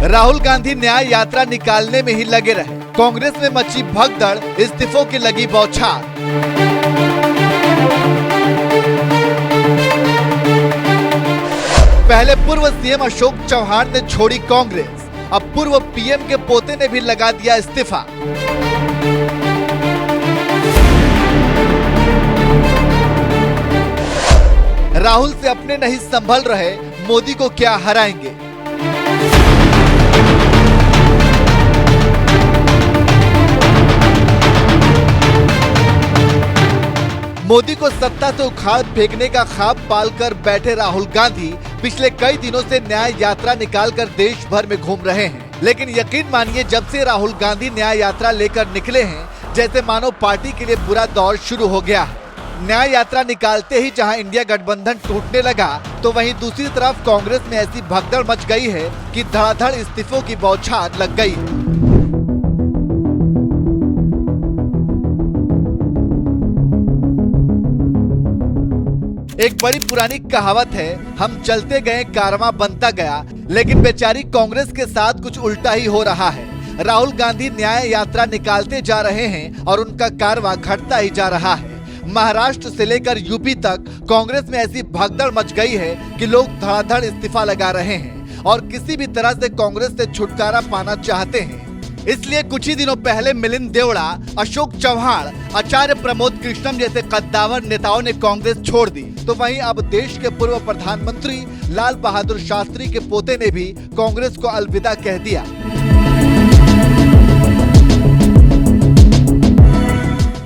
राहुल गांधी न्याय यात्रा निकालने में ही लगे रहे। कांग्रेस में मची भगदड़, इस्तीफों की लगी बौछार। पहले पूर्व सीएम अशोक चौहान ने छोड़ी कांग्रेस, अब पूर्व पीएम के पोते ने भी लगा दिया इस्तीफा। राहुल से अपने नहीं संभल रहे, मोदी को क्या हराएंगे। मोदी को सत्ता से उखाड़ फेंकने का ख्वाब पालकर बैठे राहुल गांधी पिछले कई दिनों से न्याय यात्रा निकालकर देश भर में घूम रहे हैं। लेकिन यकीन मानिए, जब से राहुल गांधी न्याय यात्रा लेकर निकले हैं, जैसे मानो पार्टी के लिए बुरा दौर शुरू हो गया है। न्याय यात्रा निकालते ही जहां इंडिया गठबंधन टूटने लगा, तो वहीं दूसरी तरफ कांग्रेस में ऐसी भगदड़ मच गई है कि धड़ाधड़ इस्तीफों की बौछार लग गई है। एक बड़ी पुरानी कहावत है, हम चलते गए कारवां बनता गया, लेकिन बेचारी कांग्रेस के साथ कुछ उल्टा ही हो रहा है। राहुल गांधी न्याय यात्रा निकालते जा रहे हैं और उनका कारवां घटता ही जा रहा है। महाराष्ट्र से लेकर यूपी तक कांग्रेस में ऐसी भगदड़ मच गई है कि लोग धड़ाधड़ इस्तीफा लगा रहे हैं और किसी भी तरह से कांग्रेस से छुटकारा पाना चाहते हैं। इसलिए कुछ ही दिनों पहले मिलिंद देवड़ा, अशोक चौहान, आचार्य प्रमोद कृष्णम जैसे कद्दावर नेताओं ने कांग्रेस छोड़ दी, तो वहीं अब देश के पूर्व प्रधानमंत्री लाल बहादुर शास्त्री के पोते ने भी कांग्रेस को अलविदा कह दिया।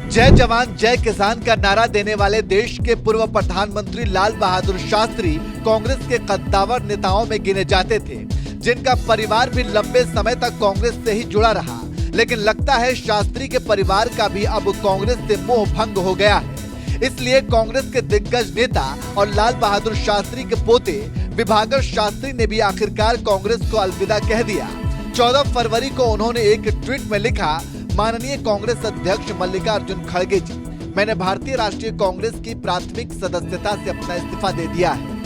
जय जवान जय किसान का नारा देने वाले देश के पूर्व प्रधानमंत्री लाल बहादुर शास्त्री कांग्रेस के कद्दावर नेताओं में गिने जाते थे, जिनका परिवार भी लंबे समय तक कांग्रेस से ही जुड़ा रहा। लेकिन लगता है शास्त्री के परिवार का भी अब कांग्रेस से मोह भंग हो गया है। इसलिए कांग्रेस के दिग्गज नेता और लाल बहादुर शास्त्री के पोते विभाकर शास्त्री ने भी आखिरकार कांग्रेस को अलविदा कह दिया। 14 फरवरी को उन्होंने एक ट्वीट में लिखा, माननीय कांग्रेस अध्यक्ष मल्लिकार्जुन खड़गे जी, मैंने भारतीय राष्ट्रीय कांग्रेस की प्राथमिक सदस्यता से अपना इस्तीफा दे दिया है।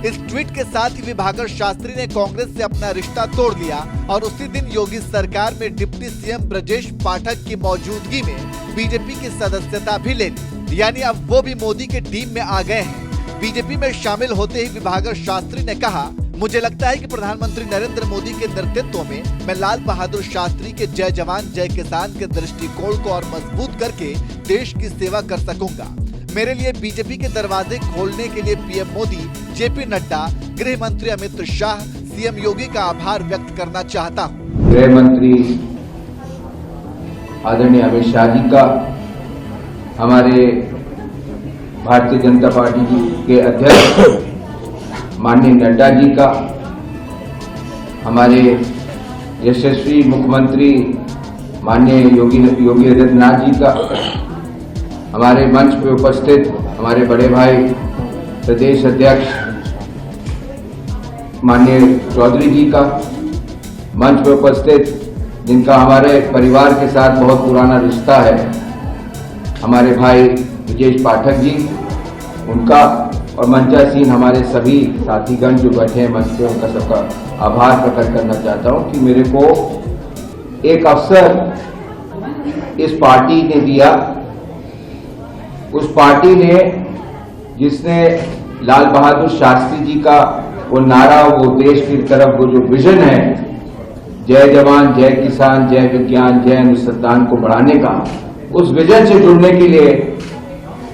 इस ट्वीट के साथ ही विभाकर शास्त्री ने कांग्रेस से अपना रिश्ता तोड़ लिया और उसी दिन योगी सरकार में डिप्टी सीएम ब्रजेश पाठक की मौजूदगी में बीजेपी की सदस्यता भी ले ली। यानी अब वो भी मोदी के टीम में आ गए हैं। बीजेपी में शामिल होते ही विभाकर शास्त्री ने कहा, मुझे लगता है कि प्रधानमंत्री नरेंद्र मोदी के नेतृत्व में मैं लाल बहादुर शास्त्री के जय जवान जय किसान के दृष्टिकोण को और मजबूत करके देश की सेवा कर सकूंगा। मेरे लिए बीजेपी के दरवाजे खोलने के लिए पीएम मोदी, जेपी नड्डा, गृह मंत्री अमित शाह, सीएम योगी का आभार व्यक्त करना चाहता हूँ। गृह मंत्री आदरणीय अमित शाह जी का, हमारे भारतीय जनता पार्टी के अध्यक्ष माननीय नड्डा जी का, हमारे यशस्वी मुख्यमंत्री माननीय योगी आदित्यनाथ जी का, हमारे मंच पे उपस्थित हमारे बड़े भाई प्रदेश अध्यक्ष माननीय चौधरी जी का, मंच पे उपस्थित जिनका हमारे परिवार के साथ बहुत पुराना रिश्ता है, हमारे भाई ब्रजेश पाठक जी, उनका, और मंचासीन हमारे सभी साथीगण जो बैठे हैं मंच पे, उनका सबका आभार प्रकट करना चाहता हूं कि मेरे को एक अवसर इस पार्टी ने दिया। उस पार्टी ने जिसने लाल बहादुर शास्त्री जी का वो नारा, वो देश की तरफ वो जो विजन है, जय जवान जय किसान जय विज्ञान जय अनुसंधान को बढ़ाने का, उस विजन से जुड़ने के लिए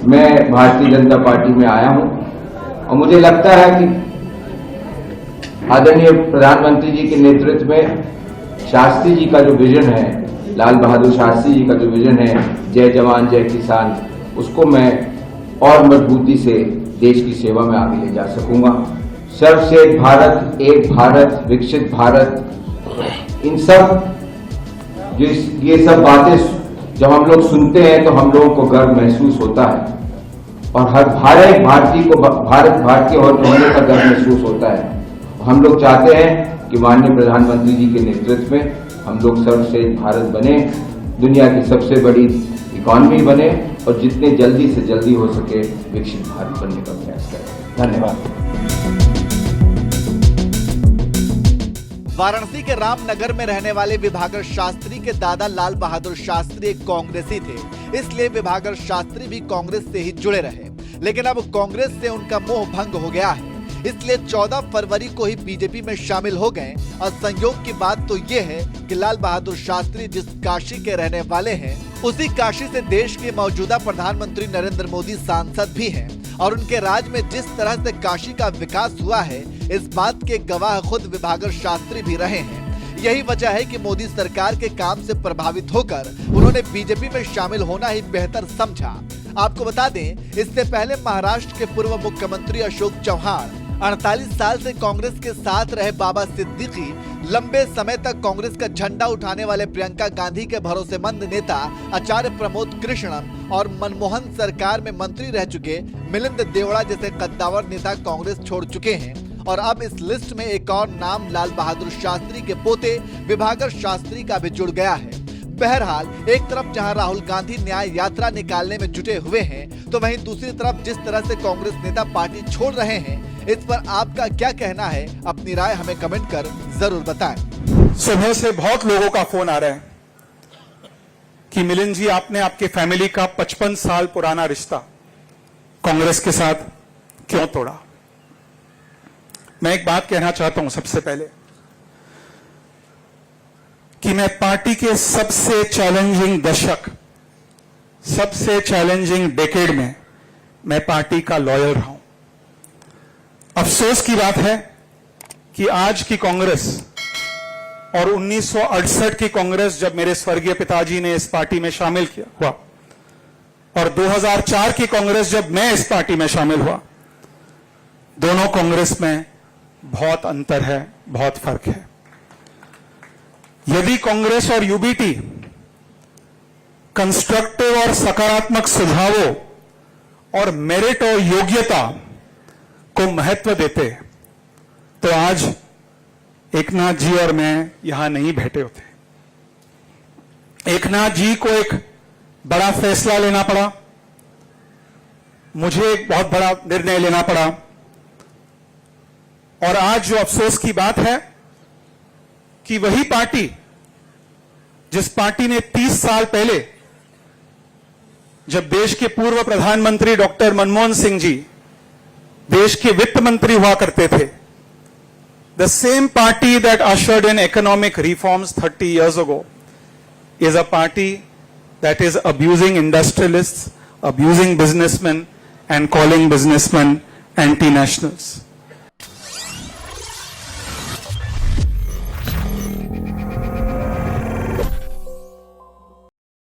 मैं भारतीय जनता पार्टी में आया हूं। और मुझे लगता है कि आदरणीय प्रधानमंत्री जी के नेतृत्व में शास्त्री जी का जो विजन है, लाल बहादुर शास्त्री जी का जो विजन है, जय जवान जय किसान, उसको मैं और मजबूती से देश की सेवा में आगे ले जा सकूंगा। सर्वश्रेष्ठ भारत, एक भारत, विकसित भारत, इन सब ये सब बातें जब हम लोग सुनते हैं तो हम लोगों को गर्व महसूस होता है और हर एक भारतीय को भारतीय होने का गर्व महसूस होता है। हम लोग चाहते हैं कि माननीय प्रधानमंत्री जी के नेतृत्व में हम लोग सर्वश्रेष्ठ भारत बने, दुनिया की सबसे बड़ी इकॉनमी बने और जितने जल्दी से जल्दी हो सके विकसित भारत बनने का प्रयास करें। धन्यवाद। वाराणसी के रामनगर में रहने वाले विभाकर शास्त्री के दादा लाल बहादुर शास्त्री एक कांग्रेसी थे, इसलिए विभाकर शास्त्री भी कांग्रेस से ही जुड़े रहे। लेकिन अब कांग्रेस से उनका मोह भंग हो गया है, इसलिए 14 फरवरी को ही बीजेपी में शामिल हो गए। और संयोग की बात तो ये है कि लाल बहादुर शास्त्री जिस काशी के रहने वाले हैं, उसी काशी से देश के मौजूदा प्रधानमंत्री नरेंद्र मोदी सांसद भी हैं। और उनके राज में जिस तरह से काशी का विकास हुआ है, इस बात के गवाह खुद विभाकर शास्त्री भी रहे हैं। यही वजह है कि मोदी सरकार के काम से प्रभावित होकर उन्होंने बीजेपी में शामिल होना ही बेहतर समझा। आपको बता दें, इससे पहले महाराष्ट्र के पूर्व मुख्यमंत्री अशोक चौहान, 48 साल से कांग्रेस के साथ रहे बाबा सिद्दीकी, लंबे समय तक कांग्रेस का झंडा उठाने वाले प्रियंका गांधी के भरोसेमंद नेता आचार्य प्रमोद कृष्णन और मनमोहन सरकार में मंत्री रह चुके मिलिंद देवड़ा जैसे कद्दावर नेता कांग्रेस छोड़ चुके हैं। और अब इस लिस्ट में एक और नाम लाल बहादुर शास्त्री के पोते विभाकर शास्त्री का भी जुड़ गया है। बहरहाल, एक तरफ जहां राहुल गांधी न्याय यात्रा निकालने में जुटे हुए हैं, तो वहीं दूसरी तरफ जिस तरह से कांग्रेस नेता पार्टी छोड़ रहे हैं, इस पर आपका क्या कहना है? अपनी राय हमें कमेंट कर जरूर बताएं। सुबह से बहुत लोगों का फोन आ रहा है कि मिलिंद जी, आपने आपके फैमिली का 55 साल पुराना रिश्ता कांग्रेस के साथ क्यों तोड़ा? मैं एक बात कहना चाहता हूं सबसे पहले कि मैं पार्टी के सबसे चैलेंजिंग दशक, सबसे चैलेंजिंग डेकेड में मैं पार्टी का लॉयर रहा हूं। अफसोस की बात है कि आज की कांग्रेस और 1968 की कांग्रेस, जब मेरे स्वर्गीय पिताजी ने इस पार्टी में शामिल किया हुआ, और 2004 की कांग्रेस जब मैं इस पार्टी में शामिल हुआ, दोनों कांग्रेस में बहुत अंतर है, बहुत फर्क है। यदि कांग्रेस और यूबीटी कंस्ट्रक्टिव और सकारात्मक सुझावों और मेरिट और योग्यता को महत्व देते, तो आज एकनाथ जी और मैं यहां नहीं बैठे होते। एकनाथ जी को एक बड़ा फैसला लेना पड़ा, मुझे एक बहुत बड़ा निर्णय लेना पड़ा, और आज जो अफसोस की बात है कि वही पार्टी, जिस पार्टी ने 30 साल पहले, जब देश के पूर्व प्रधानमंत्री डॉक्टर मनमोहन सिंह जी देश के वित्त मंत्री हुआ करते थे, the same party that ushered in economic reforms 30 years ago is a party that is abusing industrialists, abusing businessmen, and calling businessmen anti-nationals.